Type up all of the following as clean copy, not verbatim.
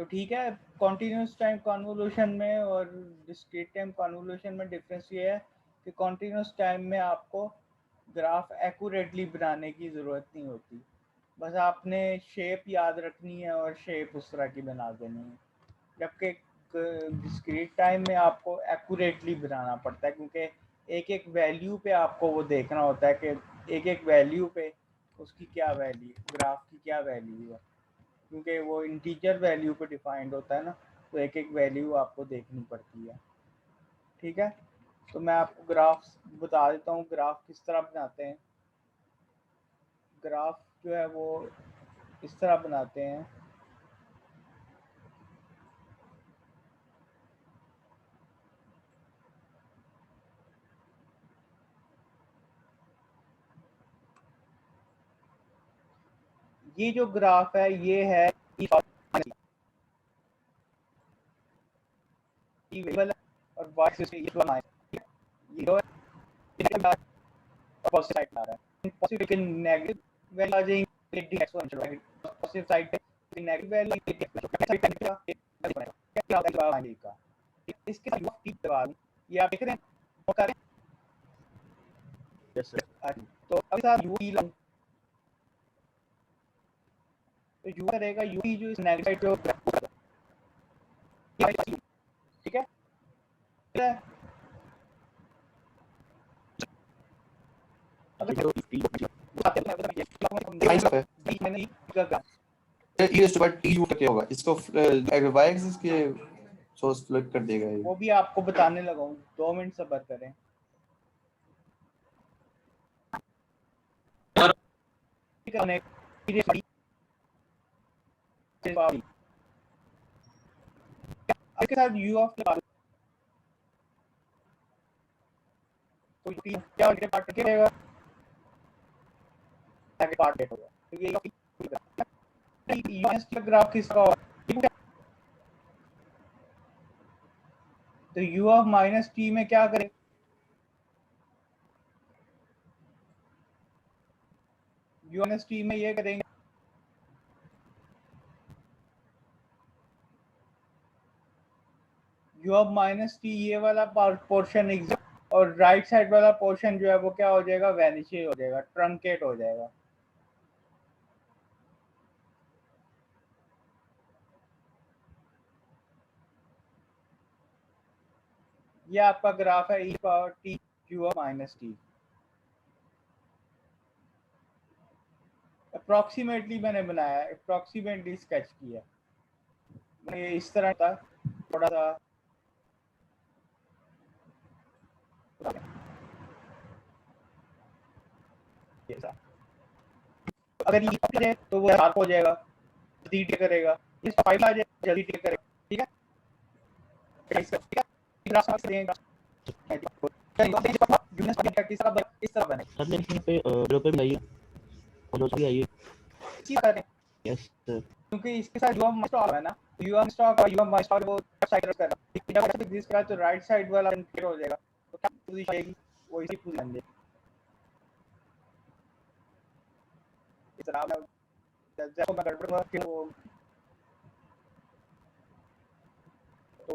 तो ठीक है, कॉन्टिन्यूस टाइम कन्वोल्यूशन में और डिस्क्रीट टाइम कन्वोल्यूशन में डिफरेंस ये है कि कॉन्टिन्यूस टाइम में आपको ग्राफ एक्यूरेटली बनाने की ज़रूरत नहीं होती, बस आपने शेप याद रखनी है और शेप उस तरह की बना देनी है। जबकि डिस्क्रीट टाइम में आपको एक्यूरेटली बनाना पड़ता है, क्योंकि एक एक वैल्यू पे आपको वो देखना होता है कि एक एक वैल्यू पे उसकी क्या वैल्यू, ग्राफ की क्या वैल्यू है, क्योंकि वो इंटीजर वैल्यू पे डिफाइंड होता है ना, तो एक एक वैल्यू आपको देखनी पड़ती है। ठीक है, तो मैं आपको ग्राफ बता देता हूँ ग्राफ किस तरह बनाते हैं। ग्राफ जो है वो इस तरह बनाते हैं। ये जो ग्राफ है ये है और y एक्सिस पे ये पॉजिटिव साइड आ रहा है, पॉजिटिव के नेगेटिव वैल्यू आ जाएगी, D exponential value positive side पे नेगेटिव वैल्यू का। इसके साथ टी दबा दूं, ये आप देख रहे हैं वो कर रहे यस सर। हैं। तो अभी साथ यू टी लाऊं, तो यू करेगा यू टी जो इस नेगेटिव साइड पे, ठीक है, इसको y एक्सिस के सोर्स फ्लिप कर देगा ये। वो भी आपको बताने लगा हूँ, 2 मिनट सब्र करें। इसके साथ u ऑफ तो क्या पार्ट के रहेगा, पार्ट होगा, तो ये ग्राफ किसका होगा, तो u ऑफ माइनस टी में क्या करें, u माइनस टी में ये करेंगे, u ऑफ माइनस टी ये वाला पोर्शन एग्जैक्ट, और राइट साइड वाला पोर्शन जो है वो क्या हो जाएगा, वैनिश हो जाएगा, ट्रंकेट हो जाएगा। ये आपका ग्राफ है e power T q of minus T. Approximately मैंने बनाया, अप्रोक्सीमेटली स्केच किया, ये इस तरह था थोड़ा सा। अगर ये करे तो वो डार्क हो जाएगा, जल्दी टे करेगा, इस फाइल आ जाए जल्दी टे करेगा, ठीक है, इस तरह बने सर ने इसमें पे डेवलपर भी आई है और भी आई है। Yes sir. क्योंकि इसके साथ जो हम स्टॉक है ना, यूएम स्टॉक और यूएम स्टॉक वो साइड कर रहा है, जब दिस का तो राइट साइड वाला इंक्रीज हो जाएगा, तो क्या पोजीशन आएगी, वो इसी पोजीशन में इस तरह में जैसे मैं गड़बड़ हुआ कि वो तो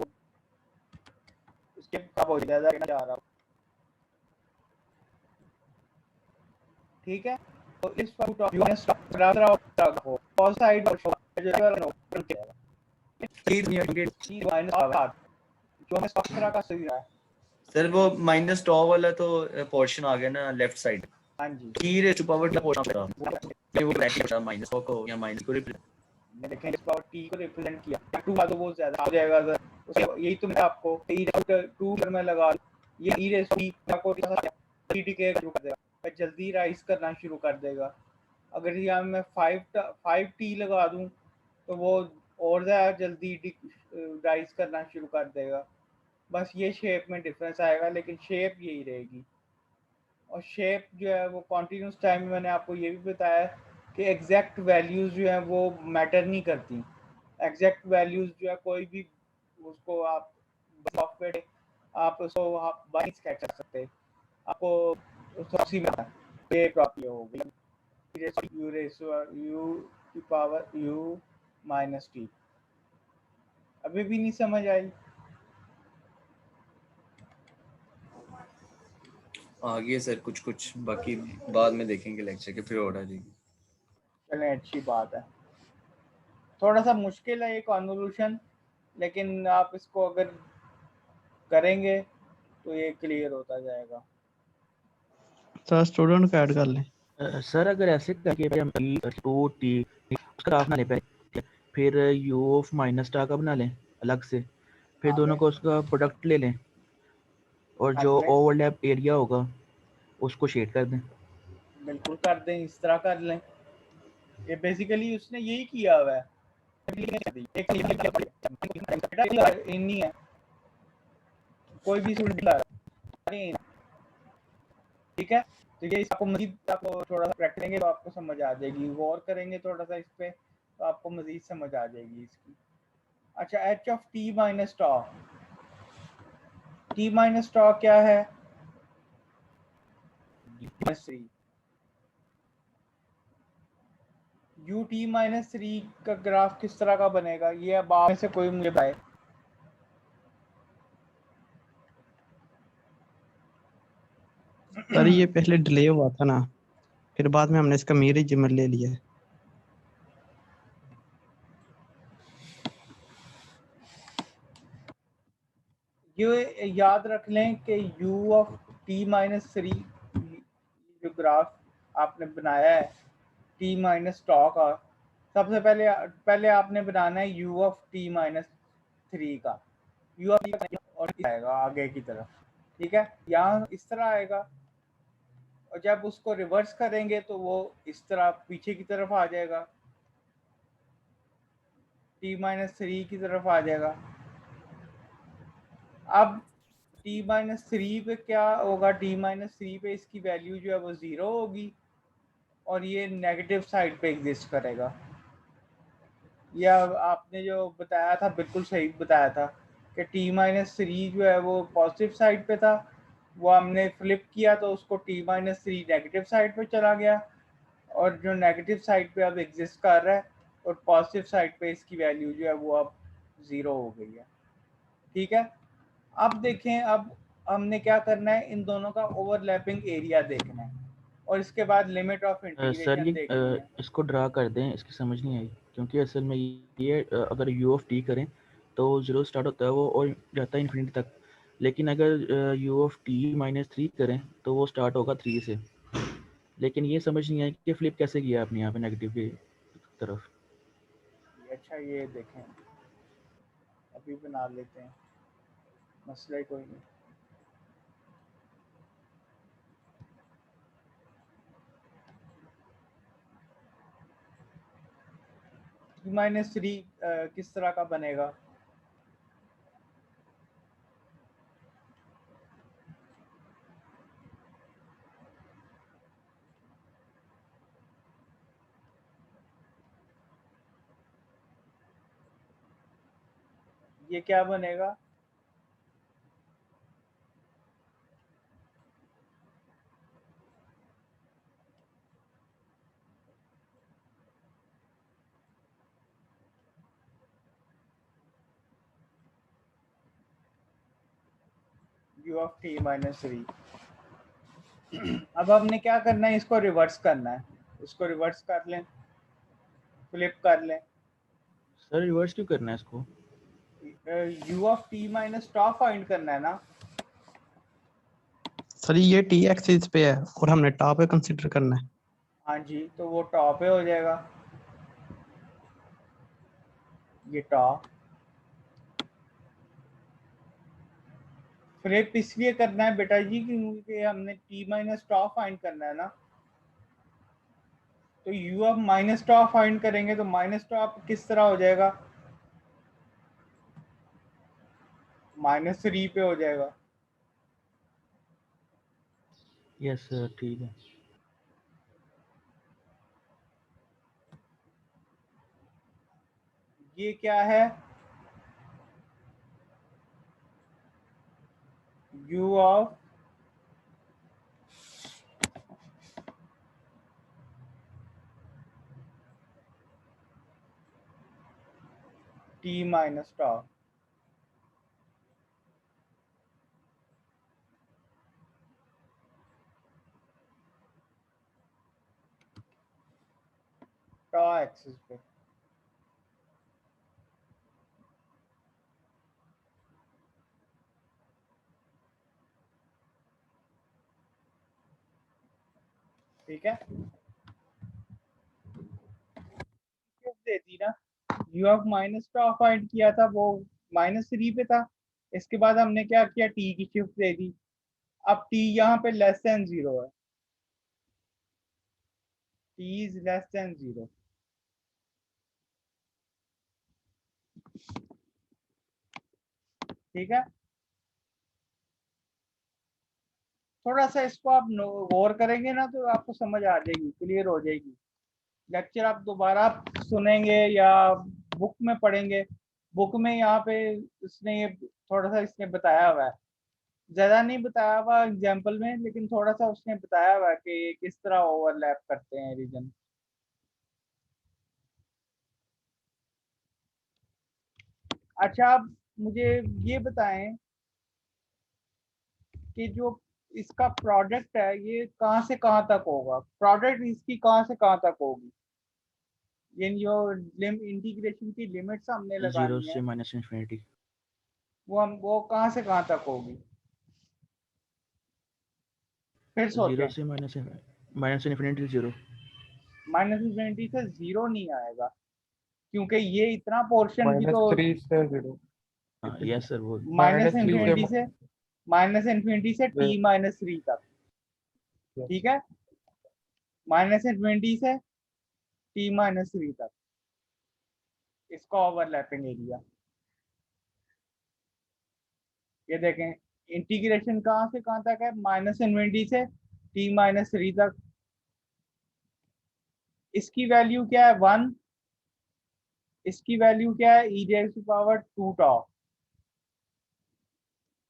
उसके कब हो जाएगा कहना चाह रहा हूँ। ठीक है, तो इस पर टॉप यूएम स्टॉक ग्राफ हो पॉज साइड और जो वाला ओपन किया तीन यूनिट सी माइनस आर जो हमें स्टॉक तरह का सही रहा है सर वो माइनस टॉ वाला तो पोर्शन आ गया ना लेफ्ट साइड, हाँ जी, की रेज़ टू पावर का पोर्शन था, वो ब्रैकेट था माइनस को या माइनस को मैं देखें इस पावर टी को रिप्रेजेंट किया, टू वाला तो बहुत ज्यादा हो जाएगा सर, उसके यही तो मैं आपको ई टू में लगा ये ई रेस टी को टी के शुरू कर देगा, जल्दी राइज करना शुरू कर देगा। अगर यहाँ मैं 5 टी लगा दूं तो वो और ज़्यादा जल्दी राइज करना शुरू कर देगा। बस ये शेप में डिफरेंस आएगा, लेकिन शेप यही रहेगी। और शेप जो है वो कॉन्टिन्यूस टाइम में मैंने आपको ये भी बताया कि एग्जैक्ट वैल्यूज़ जो हैं वो मैटर नहीं करती। एग्जैक्ट वैल्यूज़ जो है कोई भी उसको आप सॉफ्टवेयर आप उसको आप बाई स्केच कर सकते हैं, आपको उसी में ये प्रॉपर्टी होगी यू की पावर यू माइनस टी। अभी भी नहीं समझ आई? आ गई है सर कुछ कुछ, बाकी बाद में देखेंगे लेक्चर के, फिर और आ जाएगी। चलें, अच्छी बात है। थोड़ा सा मुश्किल है ये कॉन्वोल्यूशन, लेकिन आप इसको अगर करेंगे तो ये क्लियर होता जाएगा। सर स्टूडेंट को ऐड कर लें। सर अगर ऐसे करके हम टू टी उसका ग्राफ बना लें पहले, फिर यू ऑफ माइनस टा का बना लें अलग से, फिर हाँ दोनों को उसका प्रोडक्ट ले लें और कर जो लें, ओवरलैप एरिया होगा उसको शेड कर दें। बिल्कुल कर दें, इस तरह कर लें। ये बेसिकली उसने यही किया हुआ है। नहीं है कोई भी स्टूडेंट, ठीक है। तो ये आपको मजीद, आपको थोड़ा सा प्रैक्टिस करेंगे तो आपको समझ आ जाएगी, गौर करेंगे थोड़ा सा इस पे तो आपको मजीद समझ आ जाएगी इसकी। अच्छा, h of t minus tau, t minus tau क्या है? यू टी माइनस 3 का ग्राफ किस तरह का बनेगा, ये अब आप में से कोई मुझे बताए। सर ये पहले डिले हुआ था ना, फिर बाद में हमने इसका मीन रिजल्ट ले लिया है। ये याद रख लें कि u ऑफ t माइनस 3 जो ग्राफ आपने बनाया है t माइनस टॉ का, सबसे पहले आपने बनाना है u ऑफ t माइनस 3 का, u ऑफ t और आएगा आगे की तरफ, ठीक है। यहाँ इस तरह आएगा, और जब उसको रिवर्स करेंगे तो वो इस तरह पीछे की तरफ आ जाएगा, t माइनस 3 की तरफ आ जाएगा। अब t माइनस 3 पे क्या होगा, t माइनस 3 पे इसकी वैल्यू जो है वो 0 होगी और ये नेगेटिव साइड पे एग्जिस्ट करेगा। या आपने जो बताया था बिल्कुल सही बताया था कि t माइनस 3 जो है वो पॉजिटिव साइड पे था, वो हमने फ्लिप किया तो उसको t माइनस 3 नेगेटिव साइड पे चला गया, और जो नेगेटिव साइड पे अब एग्जिस्ट कर रहा है और पॉजिटिव साइड पे इसकी वैल्यू जो है वो अब 0 हो गई है, ठीक है। अब देखें, अब हमने क्या करना है, इन दोनों का ओवरलैपिंग एरिया देखना है और इसके बाद लिमिट ऑफ सर इंटीग्रेशन ये देखनी है। इसको ड्रा कर दें, इसकी समझ नहीं आई, क्योंकि असल में ये अगर यू ऑफ टी करें तो 0 स्टार्ट होता है वो और जाता है इन्फिनिटी तक, लेकिन अगर यू ऑफ टी माइनस 3 करें तो वो स्टार्ट होगा 3 से। लेकिन ये समझ नहीं आई कि फ्लिप कैसे किया आपने यहाँ पे नेगेटिव की तरफ। अच्छा ये देखें, अभी बना लेते हैं, मसला ही कोई नहीं। माइनस 3 किस तरह का बनेगा, ये क्या बनेगा? u of t minus 3। अब हमने क्या करना है, इसको रिवर्स करना है, इसको रिवर्स कर लें, फ्लिप कर लें। सर रिवर्स क्यों करना है इसको? u of t minus tau find करना है ना। सर ये टी एक्सिस पे है और हमने टॉप पे कंसीडर करना है। हाँ जी, तो वो टॉ पे हो जाएगा, ये टॉ। फ्लिप इसलिए करना है बेटा जी क्योंकि हमने t माइनस टॉ फाइंड करना है ना, तो u of minus tau find करेंगे तो माइनस टॉ किस तरह हो जाएगा, माइनस 3 पे हो जाएगा। यस सर ठीक है। ये क्या है, u of t minus tau, tau axis पे। ठीक है, दे दी ना, u of minus tau find किया था वो -3 पे था। इसके बाद हमने क्या किया, टी की शिफ्ट दे दी। अब टी यहाँ पे लेस देन 0 है, टी इज लेस देन 0। ठीक है, थोड़ा सा इसको आप गौर करेंगे ना तो आपको समझ आ जाएगी, क्लियर हो जाएगी। लेक्चर आप दोबारा सुनेंगे या बुक में पढ़ेंगे, बुक में यहाँ पे इसने ये थोड़ा सा इसने बताया हुआ है, ज्यादा नहीं बताया हुआ एग्जाम्पल में, लेकिन थोड़ा सा उसने बताया हुआ है कि किस तरह ओवरलैप करते हैं रीजन। अच्छा, आप मुझे ये बताएं कि जो इसका प्रोडक्ट है ये कहाँ से कहाँ तक होगा, प्रोडक्ट इसकी कहाँ से कहाँ तक होगी, ये जो इंटीग्रेशन की लिमिट्स हमने 0 लगानी है से -∞। वो कहाँ से कहाँ तक होगी, फिर 0 सोचें। से -∞ 0। -20 से 0 नहीं आएगा, क्योंकि ये इतना पोर्शन भी तो -3 से 0। हाँ यस सर, वो -∞ से -∞ से t -3 तक। ठीक है, -∞ से t -3 तक इसका ओवरलैपिंग एरिया। ये देखें, इंटीग्रेशन कहाँ से कहाँ तक है, -∞ से t -3 तक। इसकी वैल्यू क्या है, 1। इसकी वैल्यू क्या है, e⁻²,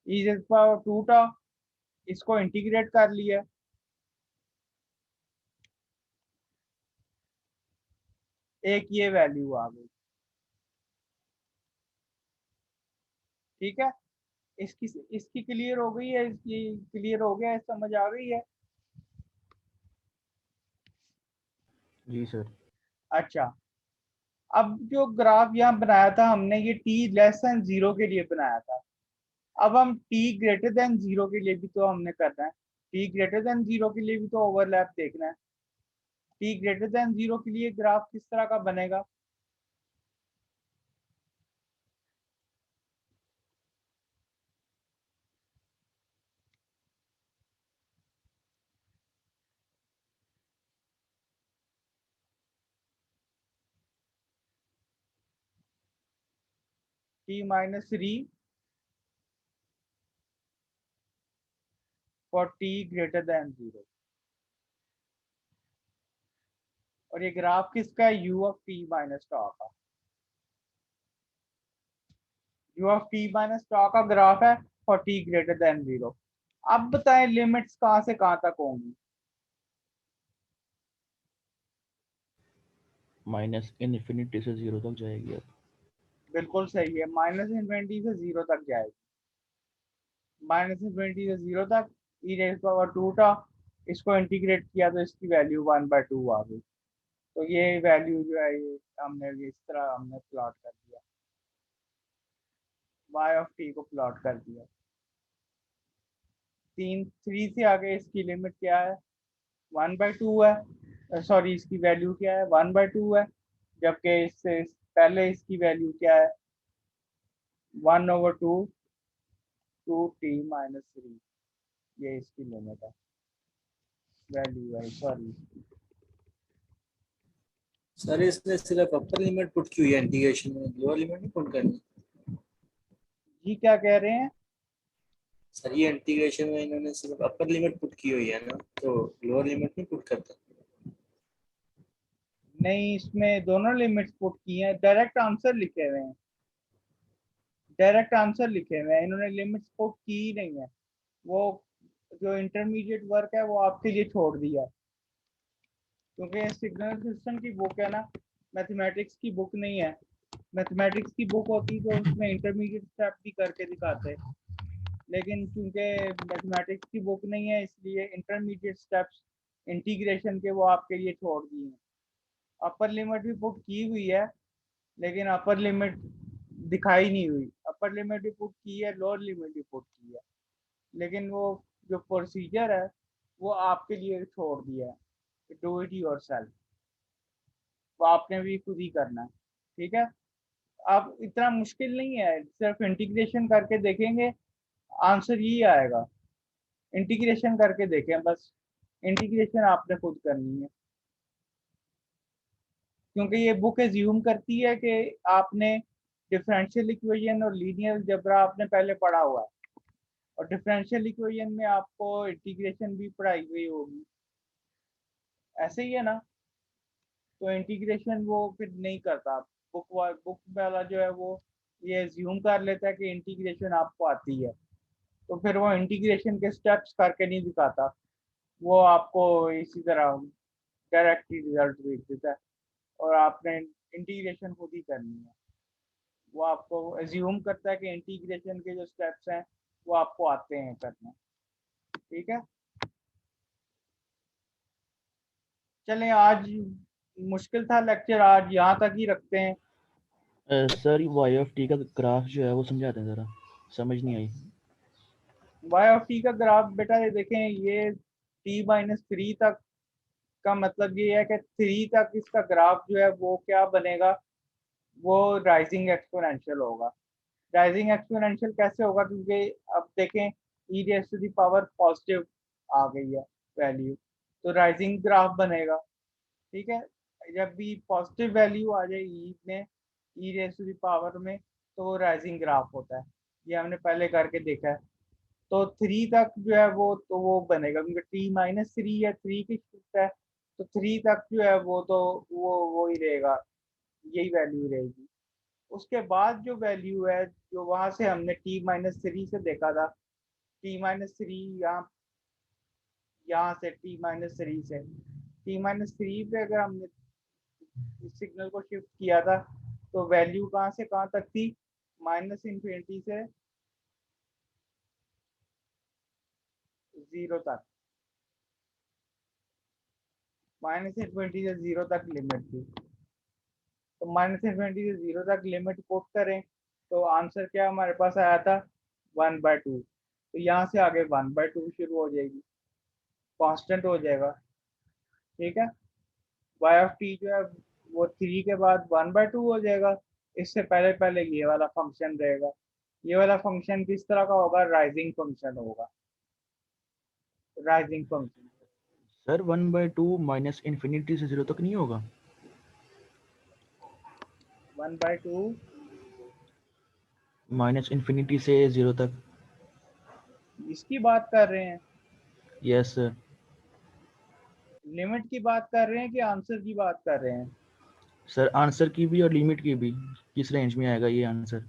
e⁻²। इसको इंटीग्रेट कर लिया, एक ये वैल्यू आ गई। ठीक है, इसकी क्लियर हो गई है, इसकी क्लियर हो गया है, समझ आ गई है। जी सर। अच्छा, अब जो ग्राफ यहाँ बनाया था हमने, ये t लेस देन 0 के लिए बनाया था। अब हम t ग्रेटर देन 0 के लिए भी तो हमने करना है, t ग्रेटर देन 0 के लिए भी तो ओवरलैप देखना है। t ग्रेटर देन 0 के लिए ग्राफ किस तरह का बनेगा, t -3 for t greater than 0। और ये ग्राफ किसका है, u ऑफ t माइनस टॉ का, u ऑफ t माइनस टॉ का ग्राफ है फॉर t ग्रेटर देन 0। अब बताएं लिमिट्स कहाँ से कहाँ तक होंगी, -∞ से 0 तक जाएगी अब। बिल्कुल सही है, -∞ से 0 तक जाएगी, -∞ से 0 तक e⁻²। इसको इंटीग्रेट किया तो इसकी वैल्यू 1/2 आ गई। तो ये वैल्यू जो है ये हमने इस तरह हमने प्लॉट कर दिया, y ऑफ t को प्लॉट कर दिया। 3 से आगे इसकी लिमिट क्या है, 1/2 है, सॉरी इसकी वैल्यू क्या है, 1/2 है, जबकि इससे पहले इसकी वैल्यू क्या है, 1/2 2t -3। ये इसकी लिमिट है, वैल्यू है, सॉरी। सर इसने सिर्फ अपर लिमिट पुट की हुई है इंटीग्रेशन में, लोअर लिमिट नहीं पुट करनी। जी क्या कह रहे हैं, सर ये इंटीग्रेशन में इन्होंने सिर्फ अपर लिमिट पुट की हुई है ना, तो लोअर लिमिट नहीं पुट करता। नहीं, इसमें दोनों लिमिट्स पुट की हैं, डायरेक्ट आंसर लिखे हुए हैं, डायरेक्ट आंसर लिखे हुए हैं, इन्होंने लिमिट्स पुट की ही नहीं है। वो जो इंटरमीडिएट वर्क है वो आपके लिए छोड़ दिया, क्योंकि सिग्नल सिस्टम की बुक है ना, मैथमेटिक्स की बुक नहीं है। मैथमेटिक्स की बुक होती तो उसमें इंटरमीडिएट स्टेप भी करके दिखाते, लेकिन क्योंकि मैथमेटिक्स की बुक नहीं है इसलिए इंटरमीडिएट स्टेप्स इंटीग्रेशन के वो आपके लिए छोड़ दिए हैं। अपर लिमिट भी पुट की हुई है लेकिन अपर लिमिट दिखाई नहीं हुई, अपर लिमिट भी पुट की है, लोअर लिमिट भी पुट की है, लेकिन वो जो प्रोसीजर है वो आपके लिए छोड़ दिया है, डू इट योरसेल्फ, वो आपने भी खुद ही करना है। ठीक है, अब इतना मुश्किल नहीं है, सिर्फ इंटीग्रेशन करके देखेंगे आंसर यही आएगा। इंटीग्रेशन करके देखें बस, इंटीग्रेशन आपने खुद करनी है, क्योंकि ये बुक एज्यूम करती है कि आपने डिफरेंशियल इक्वेशन और लीनियर अलजेब्रा आपने पहले पढ़ा हुआ है, और डिफरेंशियल इक्वेशन में आपको इंटीग्रेशन भी पढ़ाई हुई होगी, ऐसे ही है ना। तो इंटीग्रेशन वो फिर नहीं करता, बुक वाला जो है वो ये एज्यूम कर लेता है कि इंटीग्रेशन आपको आती है, तो फिर वो इंटीग्रेशन के स्टेप्स करके नहीं दिखाता, वो आपको इसी तरह डायरेक्ट ही रिजल्ट भेज देता है, और आपने इंटीग्रेशन खुद ही करनी है। वो आपको एज्यूम करता है कि इंटीग्रेशन के जो स्टेप्स हैं वो आपको आते हैं करना। ठीक है, चलें आज मुश्किल था लेक्चर, आज यहाँ तक ही रखते हैं। सर वाई ऑफ टी का ग्राफ जो है वो समझाते हैं ज़रा, समझ नहीं आई। वाई ऑफ टी का ग्राफ बेटा ये देखें, ये t-3 तक का मतलब ये है कि 3 तक इसका ग्राफ जो है वो क्या बनेगा, वो राइजिंग एक्सपोनेंशियल होगा। राइजिंग एक्सपोनेंशियल कैसे होगा, क्योंकि अब देखें e raise to the power positive आ गई है वैल्यू, तो राइजिंग ग्राफ बनेगा। ठीक है, जब भी पॉजिटिव वैल्यू आ जाए ई में, e raise to the power में, तो वो राइजिंग ग्राफ होता है, ये हमने पहले करके देखा है। तो 3 तक जो है वो बनेगा, क्योंकि t-3 है, 3 की शिफ्ट है, तो 3 तक जो है वो तो वो ही रहेगा, यही वैल्यू रहेगी। उसके बाद जो वैल्यू है, जो वहां से हमने t-3 से देखा था, t-3 यहाँ से t-3 पे अगर हमने इस सिग्नल को शिफ्ट किया था, तो वैल्यू कहाँ से कहाँ तक थी, -∞ से 0 तक, -∞ से 0 तक लिमिट थी। तो -∞ से 0 तक लिमिट पुट करें तो आंसर क्या हमारे पास आया था, 1/2। तो यहाँ से आगे 1/2 शुरू हो जाएगी, कांस्टेंट हो जाएगा। ठीक है, वाई ऑफ टी जो है वो 3 के बाद 1/2 हो जाएगा। इससे पहले पहले ये वाला फंक्शन रहेगा, ये वाला फंक्शन किस तरह का होगा, राइजिंग फंक्शन होगा, rising function. Sir 1/2 minus infinity से 0 तक नहीं होगा? 1/2 माइनस इन्फिनिटी से 0 तक। इसकी बात कर रहे हैं, यस सर। लिमिट की बात कर रहे हैं कि आंसर की बात कर रहे हैं? सर आंसर की भी और लिमिट की भी, किस रेंज में आएगा ये आंसर?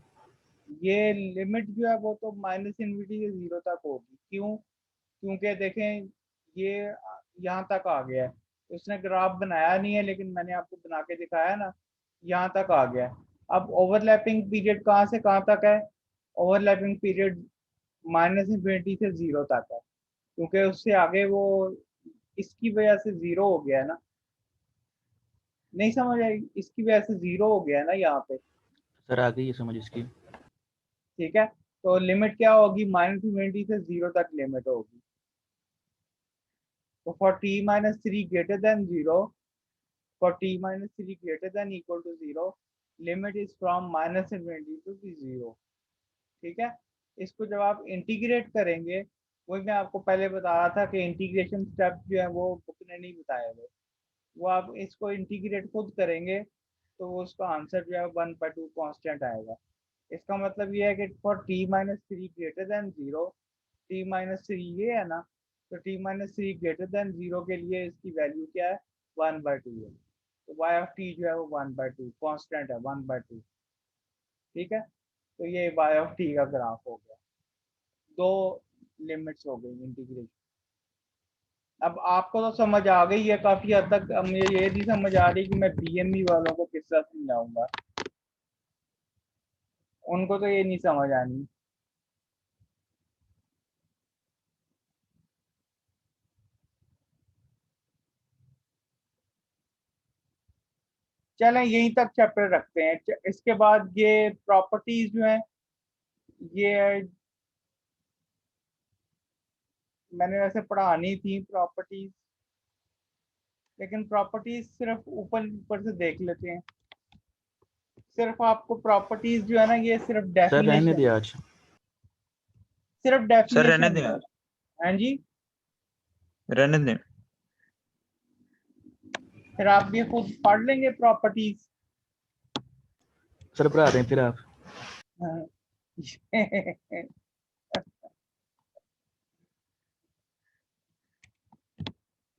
ये लिमिट जो है वो तो -∞ से 0 तक होगी। क्यों? क्योंकि देखें ये यहाँ तक आ गया है, उसने ग्राफ बनाया नहीं है लेकिन मैंने आपको बना के दिखाया ना, यहाँ तक आ गया है। अब ओवरलैपिंग पीरियड कहाँ से कहाँ तक है, ओवरलैपिंग पीरियड -∞ से 0 तक है, क्योंकि उससे आगे वो इसकी वजह से 0 हो गया है ना, नहीं समझ आई, इसकी वजह से 0 हो गया है ना यहाँ पे। सर आ गई है समझ इसकी। ठीक है, तो लिमिट क्या होगी, -∞ से 0 तक लिमिट होगी। तो for t-3 greater than 0, for t-3 greater than equal to 0, limit is from -∞ to 0। ठीक है, इसको जब आप इंटीग्रेट करेंगे, वही मैं आपको पहले बता रहा था कि इंटीग्रेशन स्टेप जो है वो बुक ने नहीं बताए हुए, वो आप इसको इंटीग्रेट खुद करेंगे तो वो उसका आंसर जो है 1/2 कांस्टेंट आएगा। इसका मतलब ये है कि for t-3 greater than 0, t-3 ये है ना, तो t-3 ग्रेटर देन 0 के लिए इसकी वैल्यू क्या है, 1/2 है। तो y ऑफ t जो है वो 1/2 कांस्टेंट है, 1/2। ठीक है, तो ये y ऑफ t का ग्राफ हो गया, दो लिमिट्स हो गई इंटीग्रेशन। अब आपको तो समझ आ गई है काफी हद तक, अब मुझे ये नहीं समझ आ रही कि मैं पीएमई वालों को किस तरह समझाऊंगा, उनको तो ये नहीं समझ आनी। चलें यहीं तक चैप्टर रखते हैं। इसके बाद ये प्रॉपर्टीज जो हैं, ये मैंने वैसे पढ़ानी थी प्रॉपर्टीज, लेकिन प्रॉपर्टीज सिर्फ ऊपर ऊपर से देख लेते हैं। सिर्फ आपको प्रॉपर्टीज जो है ना, ये सिर्फ सर रहने डेफिनेशन, दिया आज। सिर्फ सर रहने डेफिनेशन दें, हाँ जी। रहने दें। फिर आप ये खुद पढ़ लेंगे प्रॉपर्टीज। सर पढ़ा दें फिर आप।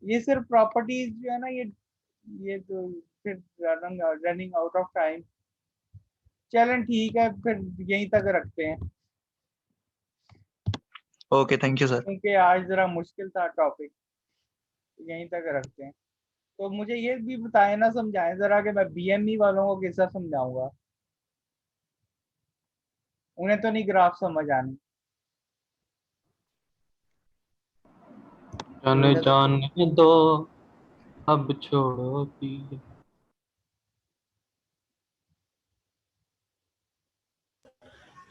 ये सिर्फ प्रॉपर्टीज जो है ना, ये तो फिर रनिंग आउट ऑफ टाइम। चलें ठीक है, फिर यहीं तक रखते हैं, ओके थैंक यू सर। क्योंकि आज जरा मुश्किल था टॉपिक। यहीं तक रखते हैं। तो मुझे ये भी बताएं ना, समझाएं जरा कि मैं बीएमई वालों को कैसा समझाऊंगा, उन्हें तो नहीं ग्राफ समझ आनी। जाने जाने दो अब छोड़ो पीर।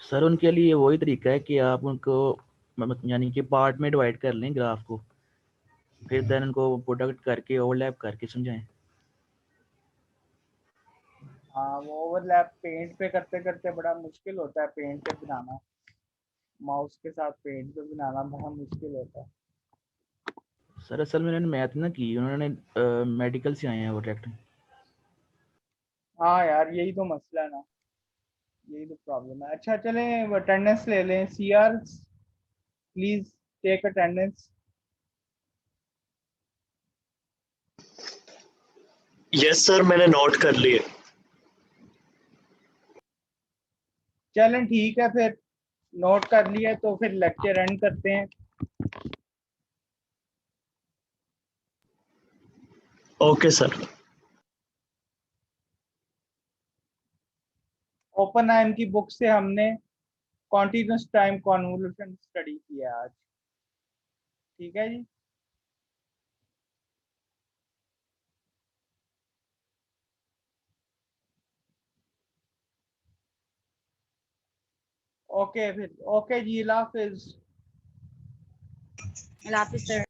सर उनके लिए वही तरीका है कि आप उनको यानी कि पार्ट में डिवाइड कर लें ग्राफ को, फिर देन उनको प्रोडक्ट करके ओवरलैप करके समझाएं। हाँ, वो ओवरलैप पेंट पे करते करते बड़ा मुश्किल होता है, पेंट पे बनाना, माउस के साथ पेंट पे बनाना बड़ा मुश्किल होता है। सर असल में उन्होंने मैथ ना की, उन्होंने मेडिकल से आए हैं वो डायरेक्ट। हाँ यार, यही तो मसला है ना, यही तो प्रॉब्लम है। अच्छा चलें अटेंडेंस ले लें। CR please take attendance. Yes sir, मैंने नोट कर लिए। चलें ठीक है, फिर नोट कर लिया तो फिर लेक्चर एंड करते हैं। Okay sir. ओपन आईएम की बुक से हमने कॉन्टिन्यूस टाइम कन्वोल्यूशन स्टडी किया आज, ठीक है जी। ओके फिर, ओके जी, अल्लाह हाफिज। अल्लाह हाफिज़ सर।